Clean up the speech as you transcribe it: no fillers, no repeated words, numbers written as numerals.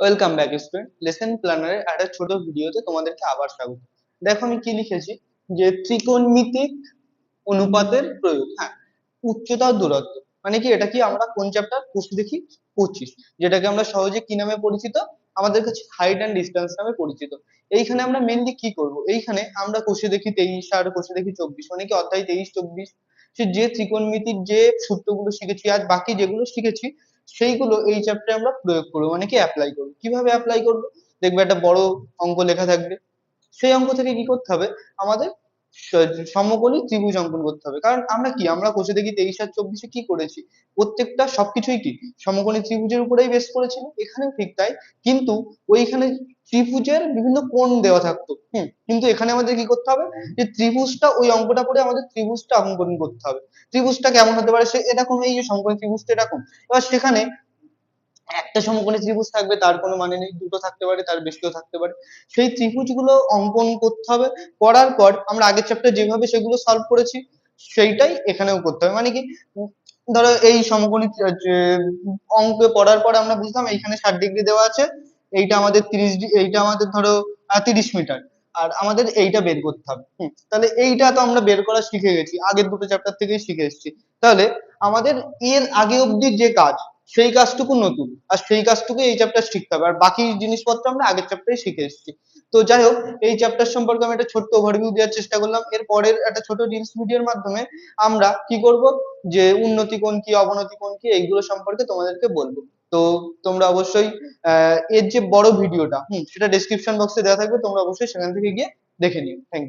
Welcome back student. Lesson প্ল্যানারের একটা ছোট ভিডিওতে তোমাদেরকে আবার স্বাগত। দেখো আমি কি লিখেছি, যে ত্রিকোণমিতিক অনুপাতের প্রয়োগ। হ্যাঁ, উচ্চতা ও দূরত্ব মানে কি, এটা কি আমরা কোন চ্যাপ্টার কোর্স দেখি 25, যেটাকে আমরা সহজে কি নামে পরিচিত, আমাদের কাছে হাইট অ্যান্ড ডিস্টেন্স নামে পরিচিত। এইখানে আমরা মেনলি কি করব, এইখানে আমরা কোষে দেখি 23 আর কোষে দেখি 24, মানে কি অধ্যায় 23-24 সে যে ত্রিকোণমিতির যে সূত্রগুলো শিখেছি, আজ বাকি যেগুলো শিখেছি সেইগুলো এই চ্যাপ্টারে আমরা প্রয়োগ করবো, মানে কি অ্যাপ্লাই করবো। কিভাবে অ্যাপ্লাই করবো, দেখবে একটা বড় অঙ্ক লেখা থাকবে, সেই অঙ্ক থেকে কি করতে হবে আমাদের, সমকোণী ত্রিভুজ অঙ্কন করতে হবে। কারণ আমরা কোষে দেখি 23 আর 24-এ কি করেছি, প্রত্যেকটা সবকিছুই কি সমকোণী ত্রিভুজের উপরেই বেস করেছিল, এখানেও ঠিক তাই। কিন্তু ওইখানে ত্রিভুজের বিভিন্ন কোণ দেওয়া থাকতো, কিন্তু এখানে আমাদের কি করতে হবে, যে ত্রিভুজটা, ওই অঙ্কটা পড়ে আমাদের ত্রিভুজটা অঙ্কন করতে হবে। ত্রিভুজটা কেমন হতে পারে, সে এরকম, এই যে সমকোণী ত্রিভুজটা এরকম। এবার সেখানে একটা সমকোণী ত্রিভুজ থাকবে তার কোনো মানে নেই, দুটো থাকতে পারে, তার বেশিও থাকতে পারে। সেই ত্রিভুজগুলো অঙ্কন করতে হবে। করার পর আমরা আগের চ্যাপ্টার যেভাবে সেগুলো সলভ করেছি সেইটাই এখানেও করতে হবে। মানে কি, ধরো এই সমকোণী যে অঙ্ক পড়ার পর আমরা বুঝলাম এইখানে 60 ডিগ্রি দেওয়া আছে, এইটা আমাদের 30 ডিগ্রি, এইটা আমাদের ধরো 30 মিটার, আর আমাদের এইটা বের করতে হবে। তাহলে এইটা তো আমরা বের করা শিখে গেছি, আগের দুটো চ্যাপ্টার থেকেই শিখে এসেছি। তাহলে আমাদের এর আগে অব্দি যে কাজ, সেই কাজটুকু নতুন, আর সেই কাজটুকু এই চ্যাপ্টার শিখতে হবে, আর বাকি জিনিসপত্র আমরা আগের চ্যাপ্টারে শিখে এসেছি। তো যাই হোক, এই চ্যাপ্টার সম্পর্কে আমি একটা ছোট্ট ওভারভিউ দেওয়ার চেষ্টা করলাম। এর পরের একটা ছোট রিলস ভিডিওর মাধ্যমে আমরা কি করব, যে উন্নতি কোণ কি, অবনতি কোণ কি, এইগুলো সম্পর্কে তোমাদেরকে বলবো। তো তোমরা অবশ্যই এর যে বড় ভিডিওটা সেটা ডেসক্রিপশন বক্সে দেওয়া থাকবে, তোমরা অবশ্যই সেখান থেকে গিয়ে দেখে নিও। Thank you.